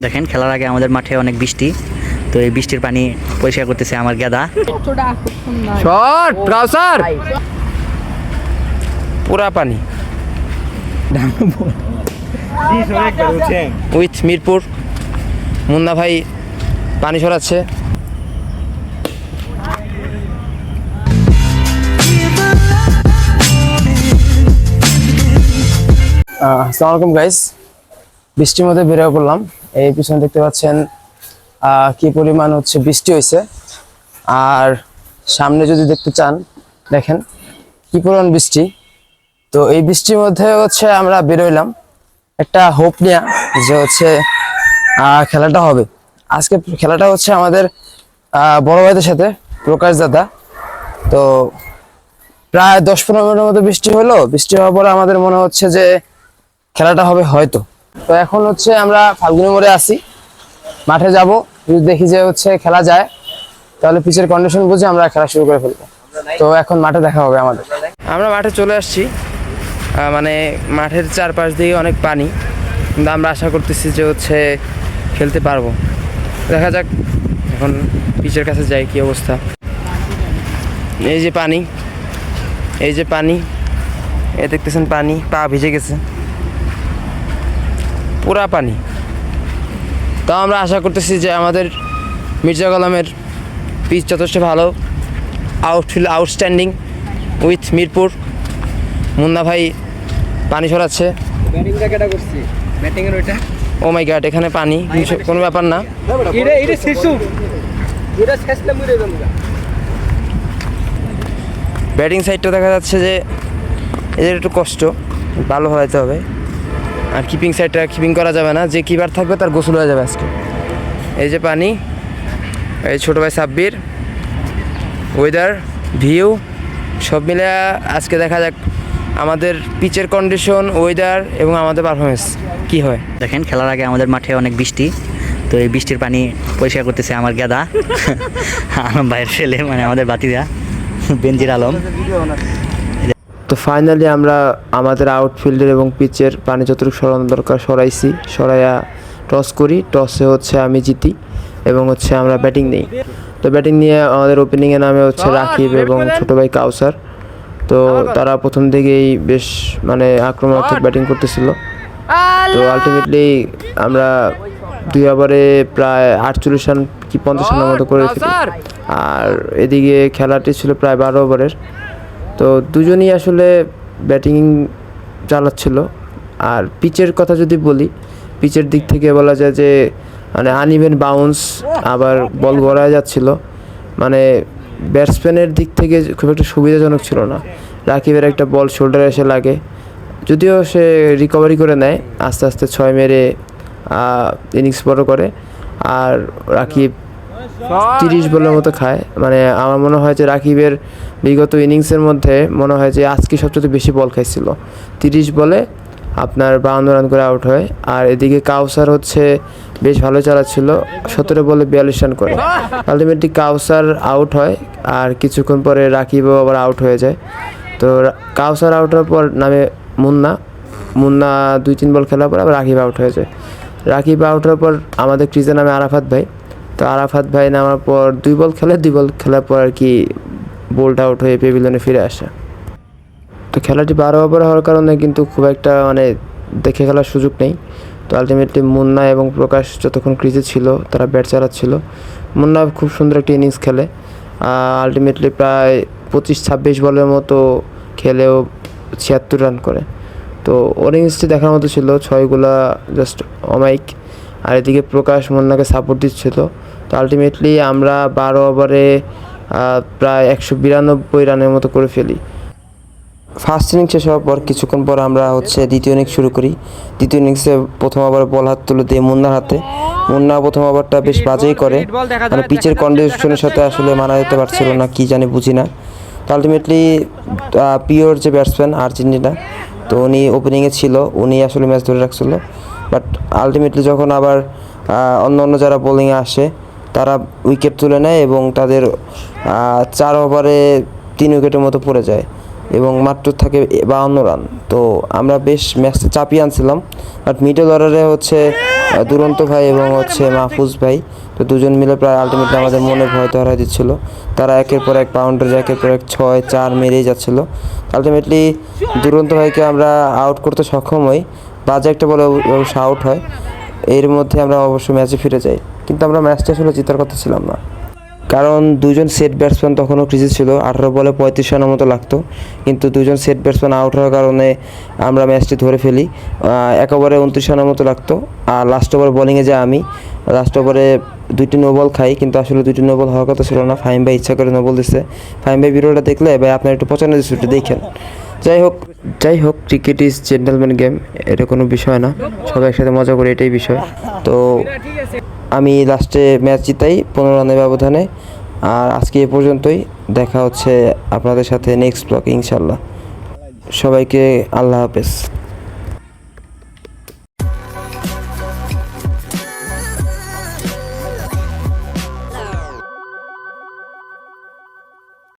দেখেন খেলার আগে আমাদের মাঠে অনেক বৃষ্টি, তো এই বৃষ্টির পানি পরিষ্কার করতেছে আমার গেদা। শট কাউসার পুরা পানি উইথ মিরপুর মুন্না ভাই পানি সরাচ্ছে। আসসালামু আলাইকুম গাইস, বৃষ্টির মধ্যে বেরিয়ে পড়লাম। এই পিছনে দেখতে পাচ্ছেন কি পরিমাণ হচ্ছে বৃষ্টি হয়েছে, আর সামনে যদি দেখতে চান দেখেন কি পরিমাণ বৃষ্টি। তো এই বৃষ্টির মধ্যে হচ্ছে আমরা বেরোইলাম একটা হোপ নিয়ে যে হচ্ছে খেলাটা হবে। আজকে খেলাটা হচ্ছে আমাদের বড় ভাইদের সাথে, প্রকাশ দাদা। তো প্রায় 10-15 মিনিটের মতো বৃষ্টি হলো। বৃষ্টি হওয়ার পরে আমাদের মনে হচ্ছে যে খেলাটা হবে হয়তো। তো এখন হচ্ছে আমরা ফাল্গুনি মোড়ে আসি, মাঠে যাব। যদি দেখি যে হচ্ছে খেলা যায় তাহলে পিচের কন্ডিশন বুঝে আমরা খেলা শুরু করে ফেলবো। তো এখন মাঠে দেখা হবে আমাদের। আমরা মাঠে চলে আসছি, মানে মাঠের চারপাশ দিয়ে অনেক পানি, কিন্তু আমরা আশা করতেছি যে হচ্ছে খেলতে পারবো। দেখা যাক এখন পিচের কাছে যাই কি অবস্থা। এই যে পানি, এই যে পানি, এ দেখতেছেন পানি, পা ভিজে গেছে পুরা পানি। তাও আমরা আশা করতেছি যে আমাদের মির্জা গোলামের পিচ যথেষ্ট ভালো, outfield outstanding with Mirpur Munna ভাই পানি সরাচ্ছে। ও মাই গড, এখানে পানি কোনো ব্যাপার না। ব্যাটিং সাইডটা দেখা যাচ্ছে যে এদের একটু কষ্ট, ভালো হতে হবে। আর কিপিং সাইডটা কিপিং করা যাবে না, যে কিপার থাকবে তার গোসল হয়ে যাবে আজকে। এই যে পানি, এই ছোটো ভাই সাব্বির, ওয়েদার, ভিউ সব মিলে আজকে দেখা যাক আমাদের পিচের কন্ডিশন, ওয়েদার এবং আমাদের পারফরমেন্স কি হয়। দেখেন খেলার আগে আমাদের মাঠে অনেক বৃষ্টি, তো এই বৃষ্টির পানি পরিষ্কার করতেছে আমার গেদা, আমার ভাইয়ের ছেলে, মানে আমাদের বাতিদা বেনজির আলম। তো ফাইনালি আমরা আমাদের আউটফিল্ডের এবং পিচের পানি যতটুকু সরানো দরকার সরাইছি। সরাইয়া টস করি, টসে হচ্ছে আমি জিতি এবং হচ্ছে আমরা ব্যাটিং নিই। তো ব্যাটিং নিয়ে আমাদের ওপেনিংয়ে নামে হচ্ছে রাকিব এবং ছোটো ভাই কাউসার। তো তারা প্রথম থেকেই বেশ মানে আক্রমণাত্মক ব্যাটিং করতেছিল। তো আলটিমেটলি আমরা 2 ওভারে প্রায় 48 রান কি 50 রানের মতো করে ফেলি। আর এদিকে খেলাটি ছিল প্রায় 12 ওভারের। তো দুজনই আসলে ব্যাটিং চালাচ্ছিল। আর পিচের কথা যদি বলি, পিচের দিক থেকে বলা যায় যে মানে আনইভেন বাউন্স, আবার বল গড়ায় যাচ্ছিল, মানে ব্যাটসম্যানের দিক থেকে খুব একটা সুবিধাজনক ছিল না। রাকিবের একটা বল শোল্ডারে এসে লাগে, যদিও সে রিকভারি করে নেয়, আস্তে আস্তে 6 মেরে ইনিংস বড় করে। আর রাকিব 30 বলের মতো খায়। মানে আমার মনে হয় যে রাকিবের বিগত ইনিংসের মধ্যে মনে হয় যে আজকে সবচেয়ে বেশি বল খাইছিল। 30 বলে আপনার 52 রান করে আউট হয়। আর এদিকে কাউসার হচ্ছে বেশ ভালো চালাচ্ছিল, 17 বলে 42 রান করে। আলটিমেটলি কাউসার আউট হয়, আর কিছুক্ষণ পরে রাকিবও আবার আউট হয়ে যায়। তো কাউসার আউট হওয়ার পর নামে মুন্না 2-3 বল খেলার পর আবার রাকিব আউট হয়ে যায়। রাকিব আউট হওয়ার পর আমাদের ক্রিজে নামে আরাফাত ভাই। তো আরাফাত ভাই নামার পর 2 বল খেলার পর আর কি বোল্ড আউট হয়ে পেভিলিয়নে ফিরে আসে। তো খেলাটি 12 ওভার হওয়ার কারণে কিন্তু খুব একটা মানে দেখে খেলার সুযোগ নেই। তো আলটিমেটলি মুন্না এবং প্রকাশ যতক্ষণ ক্রিজে ছিল তারা ব্যাট চালাচ্ছিল। মুন্না খুব সুন্দর একটা ইনিংস খেলে, আলটিমেটলি প্রায় 25-26 বলের মতো খেলেও 76 রান করে। তো ওর ইনিংসটি দেখার মতো ছিল, 6গুলা জাস্ট অমাইক। আর এদিকে প্রকাশ মুন্নাকে সাপোর্ট দিচ্ছিল। তো আলটিমেটলি আমরা 12 ওভারে প্রায় 192 রানের মতো করে ফেলি। ফার্স্ট ইনিংস শেষ হওয়ার পর কিছুক্ষণ পর আমরা হচ্ছে দ্বিতীয় ইনিংস শুরু করি। দ্বিতীয় ইনিংসে প্রথম ওভার বল হাত তুলে দিয়ে মুন্নার হাতে। মুন্না প্রথম ওভারটা বেশ বাজেই করে, মানে পিচের কন্ডিশনের সাথে আসলে মানা যেতে পারছিল না, কি জানি বুঝি না। তো আলটিমেটলি পিওর যে ব্যাটসম্যান আর্জেন্টিনা, তো উনি ওপেনিংয়ে ছিল, উনি আসলে ম্যাচ ধরে রাখছিল। বাট আলটিমেটলি যখন আবার অন্য যারা বোলিংয়ে আসে তারা উইকেট তুলে নেয় এবং তাদের 4 ওভারে 3 উইকেটের মতো পড়ে যায় এবং মাত্র থাকে 52 রান। তো আমরা বেশ ম্যাচটা চাপিয়ে আনছিলাম, বাট মিডল অর্ডারে হচ্ছে দুরন্ত ভাই এবং হচ্ছে মাহফুজ ভাই। তো দুজন মিলে প্রায় আলটিমেটলি আমাদের মনে ভয় তো হারাই দিচ্ছিল। তারা একের পর এক বাউন্ডারি, একের পর এক 6-4 মেরেই যাচ্ছিল। আলটিমেটলি দুরন্ত ভাইকে আমরা আউট করতে সক্ষম হই। বাজে একটা বলে অবশ্য আউট হয়। এর মধ্যে আমরা অবশ্য ম্যাচে ফিরে যাই, কিন্তু আমরা ম্যাচটা আসলে জেতার কথা ছিলাম না, কারণ দুজন সেট ব্যাটসম্যান তখনও ক্রিজে ছিল। 18 বলে 35 রানের মতো লাগতো, কিন্তু দুজন সেট ব্যাটসম্যান আউট হওয়ার কারণে আমরা ম্যাচটি ধরে ফেলি। এক ওভারে 29 রানের মতো লাগতো। আর লাস্ট ওভার বোলিংয়ে যাই আমি। লাস্ট ওভারে 2টি নো বল খাই, কিন্তু আসলে 2টি নো বল হওয়ার কথা ছিল না। ফাহিম ভাই ইচ্ছা করে নো বল দিচ্ছে। ফাহিম ভাই ভিডিওটা দেখলে ভাই আপনার একটু পছন্দ দিচ্ছে, একটু দেখেন। যাই হোক ক্রিকেট ইজ জেন্টলম্যান গেম, এটা কোনো বিষয় না, সবাই একসাথে মজা করে, এটাই বিষয়। তো আমি লাস্টে ম্যাচ জিতাই 15 রানের ব্যবধানে। আর আজকে এ পর্যন্তই, দেখা হচ্ছে আপনাদের সাথে নেক্সট ব্লগে ইনশাল্লাহ। সবাইকে আল্লাহ হাফেজ।